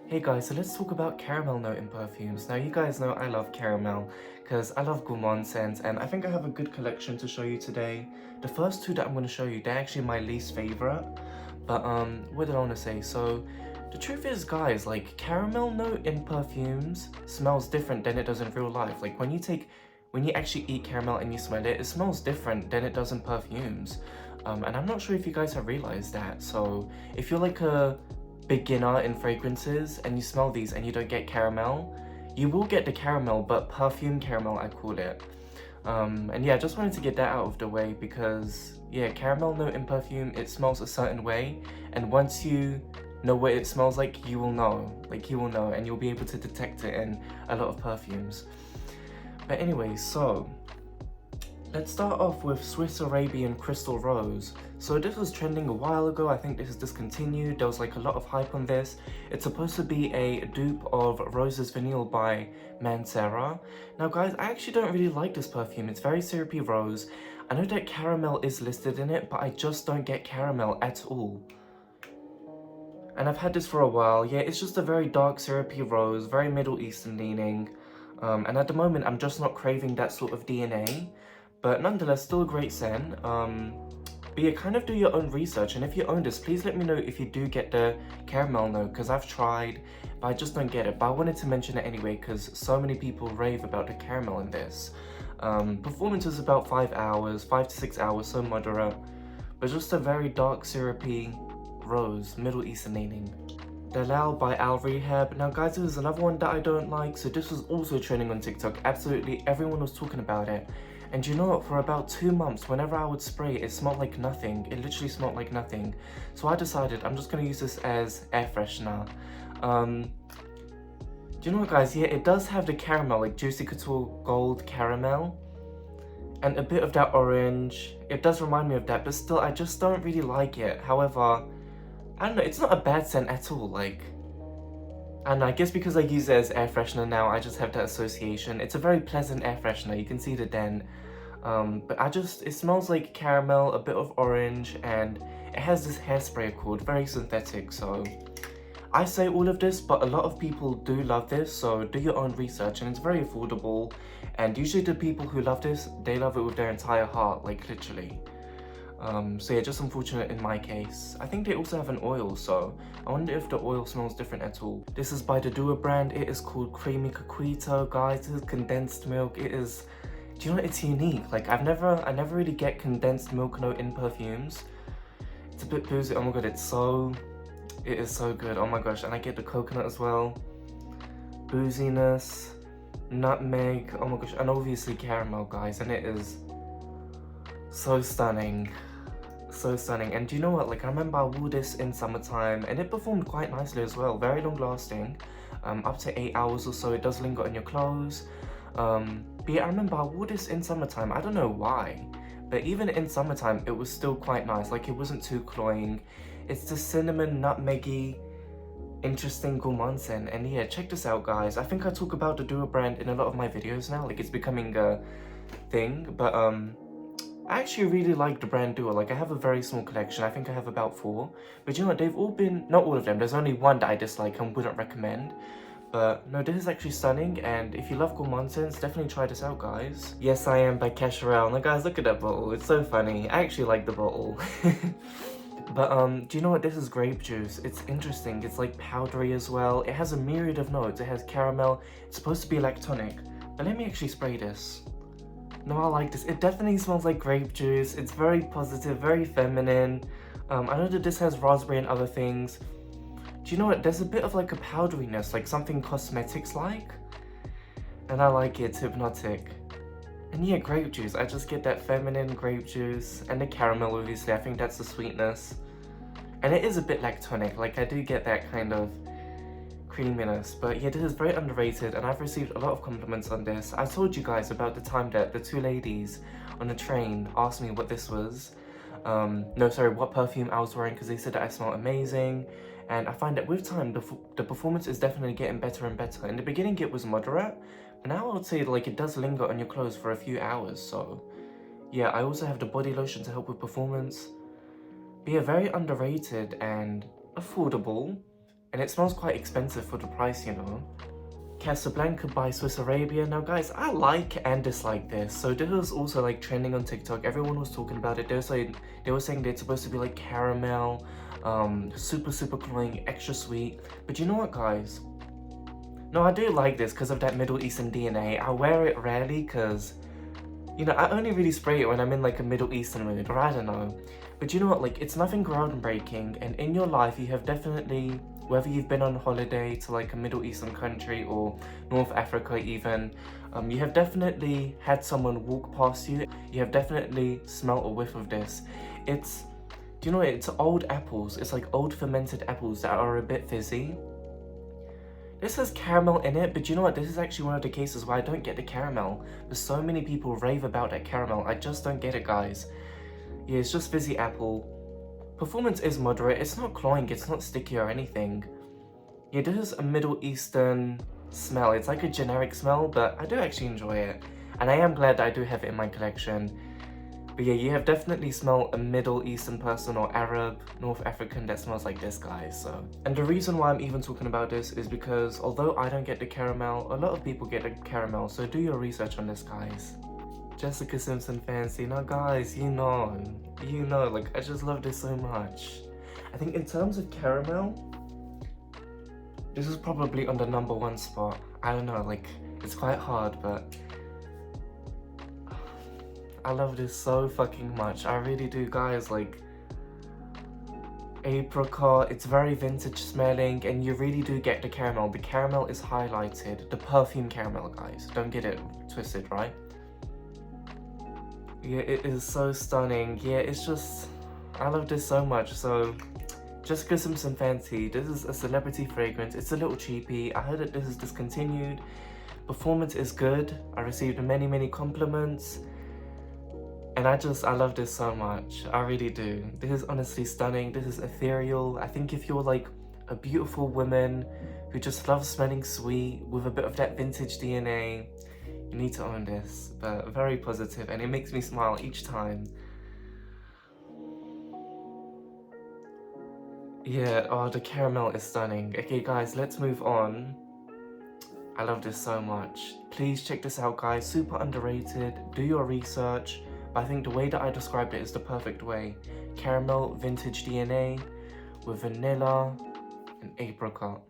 Hey guys, so let's talk about caramel note in perfumes. Now you guys know I love caramel because I love gourmand scents and I think I have a good collection to show you today. The first two that I'm going to show you, they're actually my least favorite. But what did I want to say? So the truth is guys, like caramel note in perfumes smells different than it does in real life. Like when you actually eat caramel and you smell it, it smells different than it does in perfumes. And I'm not sure if you guys have realized that. So if you're like a beginner in fragrances and you smell these and you don't get caramel, you will get the caramel, but perfume caramel I call it. And yeah, I just wanted to get that out of the way because yeah, caramel note in perfume, it smells a certain way, and once you know what it smells like, you will know, and you'll be able to detect it in a lot of perfumes. But anyway, so let's start off with Swiss Arabian Crystal Rose. So this was trending a while ago. I think this is discontinued. There was like a lot of hype on this. It's supposed to be a dupe of Rose's Vanille by Mancera. Now guys, I actually don't really like this perfume. It's very syrupy rose. I know that caramel is listed in it, but I just don't get caramel at all. And I've had this for a while. Yeah, it's just a very dark syrupy rose, very Middle Eastern leaning. And at the moment, I'm just not craving that sort of DNA. But nonetheless, still a great scent. But yeah, kind of do your own research, and if you own this, please let me know if you do get the caramel note, because I've tried, but I just don't get it. But I wanted to mention it anyway, because so many people rave about the caramel in this. Performance is about 5 hours, 5 to 6 hours, so moderate, but just a very dark syrupy rose, Middle Eastern leaning. Dalal by Rehab. Now guys, this is another one that I don't like. So this was also trending on TikTok. Absolutely everyone was talking about it. And you know what, for about 2 months, whenever I would spray it, it smelled like nothing. It literally smelled like nothing. So I decided I'm just going to use this as air freshener. Do you know what guys, yeah, it does have the caramel, like Juicy Couture Gold caramel. And a bit of that orange. It does remind me of that, but still I just don't really like it. However, I don't know, it's not a bad scent at all, like, and I guess because I use it as air freshener now, I just have that association. It's a very pleasant air freshener, you can see the dent, but it smells like caramel, a bit of orange, and it has this hairspray called, very synthetic, so I say all of this, but a lot of people do love this, so do your own research, and it's very affordable, and usually the people who love this, they love it with their entire heart, like literally. So yeah, just unfortunate in my case. I think they also have an oil, so I wonder if the oil smells different at all. This is by the Dua brand. It is called Creamy Coquito, guys. This is condensed milk. It is, do you know what, it's unique. Like I never really get condensed milk note in perfumes. It's a bit boozy. Oh my god, it is so good. Oh my gosh, and I get the coconut as well. Booziness, nutmeg, oh my gosh, and obviously caramel, guys, and it is so stunning. So stunning. And do you know what, like I remember I wore this in summertime and it performed quite nicely as well, very long lasting, up to 8 hours or so. It does linger on your clothes, but yeah, I remember I wore this in summertime. I don't know why, but even in summertime it was still quite nice. Like it wasn't too cloying. It's the cinnamon nutmeggy interesting gourmand scent. And yeah, check this out guys. I think I talk about the Dua brand in a lot of my videos now, like it's becoming a thing, but I actually really like the brand Dua. Like I have a very small collection. I think I have about 4. But you know what, they've all been, not all of them, there's only one that I dislike and wouldn't recommend. But no, this is actually stunning, and if you love gourmand scents, definitely try this out guys. Yes I Am by Cacharel. Now guys, look at that bottle, it's so funny. I actually like the bottle. But do you know what, this is grape juice. It's interesting, it's like powdery as well. It has a myriad of notes. It has caramel, it's supposed to be lactonic. But let me actually spray this. No, I like this. It definitely smells like grape juice. It's very positive, very feminine. I know that this has raspberry and other things. Do you know what? There's a bit of like a powderiness, like something cosmetics-like. And I like it, it's hypnotic. And yeah, grape juice. I just get that feminine grape juice. And the caramel, obviously. I think that's the sweetness. And it is a bit lactonic. Like, I do get that kind of creaminess. But yeah, this is very underrated, and I've received a lot of compliments on this. I told you guys about the time that the 2 ladies on the train asked me what this was. No, sorry, what perfume I was wearing, because they said that I smelled amazing. And I find that with time, the performance is definitely getting better and better. In the beginning, it was moderate, but now I would say like it does linger on your clothes for a few hours. So yeah, I also have the body lotion to help with performance. But yeah, very underrated and affordable. and it smells quite expensive for the price, you know. Casablanca by Swiss Arabian. Now guys, I like and dislike this. So this was also like trending on TikTok. Everyone was talking about it. They were saying that it's supposed to be like caramel, super cloying, extra sweet. But you know what, guys? No, I do like this because of that Middle Eastern DNA. I wear it rarely because, you know, I only really spray it when I'm in like a Middle Eastern mood, or I don't know. But you know what, like, it's nothing groundbreaking, and in your life you have definitely, whether you've been on holiday to like a Middle Eastern country or North Africa even, you have definitely had someone walk past you. You have definitely smelt a whiff of this. It's, do you know what, it's old apples. It's like old fermented apples that are a bit fizzy. This has caramel in it, but you know what, this is actually one of the cases where I don't get the caramel. But so many people rave about that caramel, I just don't get it, guys. Yeah, it's just fizzy apple. Performance is moderate, it's not cloying, it's not sticky or anything. Yeah, this is a Middle Eastern smell. It's like a generic smell, but I do actually enjoy it. And I am glad that I do have it in my collection. But yeah, you have definitely smelled a Middle Eastern person or Arab, North African that smells like this, guys, so. And the reason why I'm even talking about this is because although I don't get the caramel, a lot of people get the caramel, so do your research on this, guys. Jessica Simpson fancy. Now guys, you know, like, I just love this so much. I think in terms of caramel, this is probably on the #1 spot. I don't know, like, it's quite hard, but I love this so fucking much. I really do, guys. Like, apricot, it's very vintage smelling, and you really do get the caramel. The caramel is highlighted. The perfume caramel, guys. Don't get it twisted, right? Yeah, it is so stunning. Yeah, it's just, I love this so much. So, Jessica Simpson Fancy. This is a celebrity fragrance. It's a little cheapy. I heard that this is discontinued. Performance is good. I received many compliments. And I love this so much. I really do. This is honestly stunning. This is ethereal. I think if you're like a beautiful woman who just loves smelling sweet with a bit of that vintage DNA, you need to own this. But very positive, and it makes me smile each time. Yeah, oh, the caramel is stunning. Okay guys, let's move on. I love this so much. Please check this out, guys. Super underrated. Do your research. But I think the way that I described it is the perfect way. Caramel vintage DNA with vanilla and apricot.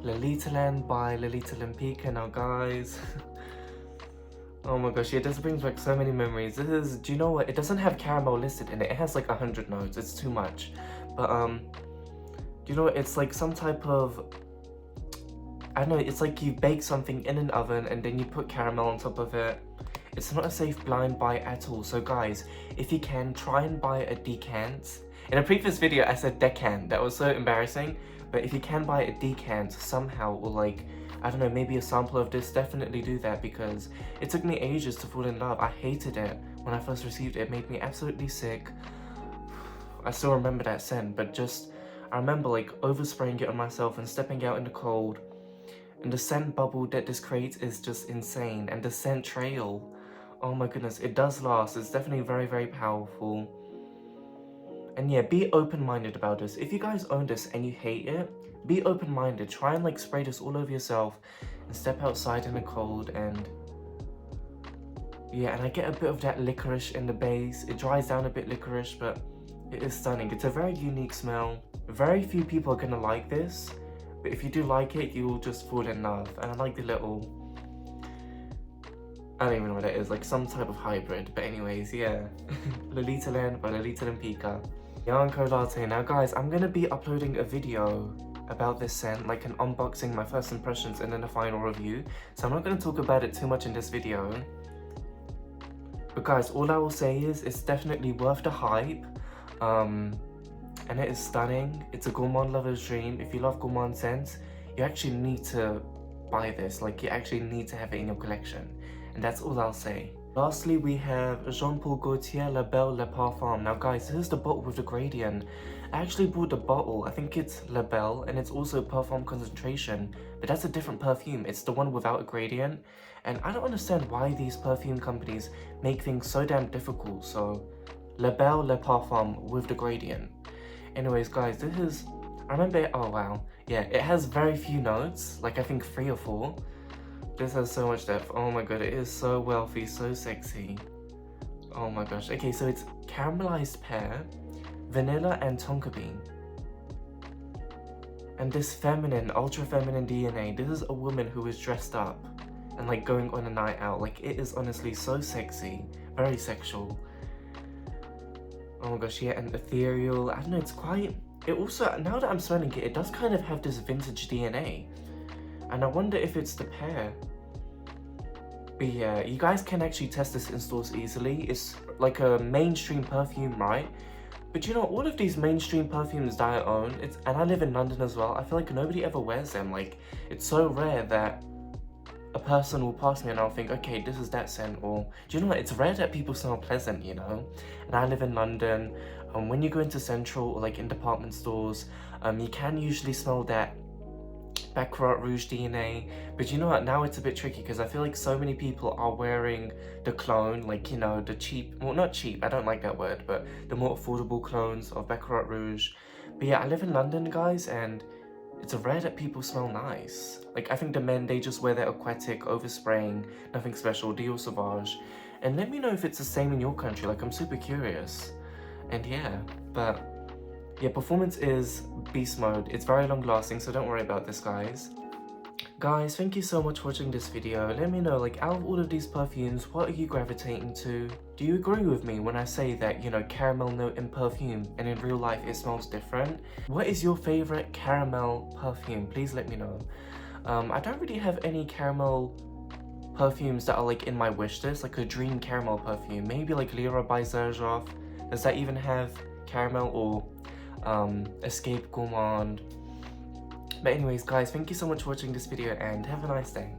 Lolitaland by Lolita Lempicka. Now guys, oh my gosh, yeah, this brings back so many memories. This is, do you know what? It doesn't have caramel listed in it. It has like 100 notes. It's too much. But do you know what? It's like some type of, I don't know, it's like you bake something in an oven and then you put caramel on top of it. It's not a safe blind buy at all. So guys, if you can, try and buy a decant. In a previous video, I said decant. That was so embarrassing. But if you can buy a decant somehow, or like, I don't know, maybe a sample of this, definitely do that, because it took me ages to fall in love. I hated it when I first received it. It made me absolutely sick. I still remember that scent, but just, I remember like overspraying it on myself and stepping out in the cold. And the scent bubble that this creates is just insane. And the scent trail, oh my goodness, it does last. It's definitely very powerful. And yeah, be open-minded about this. If you guys own this and you hate it, be open-minded. Try and like spray this all over yourself and step outside in the cold. And yeah, and I get a bit of that licorice in the base. It dries down a bit licorice, but it is stunning. It's a very unique smell. Very few people are gonna like this, but if you do like it, you will just fall in love. And I like the little, I don't even know what that is, like some type of hybrid. But anyways, yeah. Lolitaland by Lolita Lempicka. Bianco latte. Now guys, I'm gonna be uploading a video about this scent, like an unboxing, my first impressions, and then a final review. So I'm not gonna talk about it too much in this video. But guys, all I will say is it's definitely worth the hype. And it is stunning. It's a gourmand lover's dream. If you love gourmand scents, you actually need to buy this. Like, you actually need to have it in your collection. And that's all I'll say. Lastly, we have Paul Gaultier La Belle Le Parfum. Now guys, this is the bottle with the gradient. I actually bought the bottle. I think it's La Belle, and it's also Parfum Concentration. But that's a different perfume. It's the one without a gradient. And I don't understand why these perfume companies make things so damn difficult. So, La Belle Le Parfum with the gradient. Anyways guys, this is, I remember, oh wow, Yeah, it has very few notes, like I think 3 or 4. This has so much depth. Oh my god, it is so wealthy, so sexy. Oh my gosh. Okay, so it's caramelized pear, vanilla and tonka bean. And this feminine, ultra feminine DNA, this is a woman who is dressed up and like going on a night out. Like, it is honestly so sexy, very sexual. Oh my gosh, yeah, and ethereal. I don't know, it's quite, it also, now that I'm smelling it, it does kind of have this vintage DNA. And I wonder if it's the pear. But yeah, you guys can actually test this in stores easily. It's like a mainstream perfume, right? But you know, all of these mainstream perfumes that I own, and I live in London as well, I feel like nobody ever wears them. Like, it's so rare that a person will pass me and I'll think, okay, this is that scent. Or, do you know what, it's rare that people smell pleasant, you know? And I live in London. When you go into Central or like in department stores, you can usually smell that Baccarat Rouge DNA, but you know what, now it's a bit tricky because I feel like so many people are wearing the clone, like, you know, the cheap, well, not cheap, I don't like that word, but the more affordable clones of Baccarat Rouge. But yeah, I live in London, guys, and it's rare that people smell nice. Like, I think the men, they just wear their aquatic, overspraying, nothing special, Dior Sauvage. And let me know if it's the same in your country, like, I'm super curious. And yeah, but yeah, performance is beast mode. It's very long lasting, so don't worry about this, guys. Guys, thank you so much for watching this video. Let me know, like, out of all of these perfumes, what are you gravitating to? Do you agree with me when I say that, you know, caramel note in perfume and in real life it smells different? What is your favorite caramel perfume? Please let me know. I don't really have any caramel perfumes that are like in my wish list, like a dream caramel perfume. Maybe like Lira by Xerjoff. Does that even have caramel? Or Escape Gourmand. But anyways, guys, thank you so much for watching this video and have a nice day.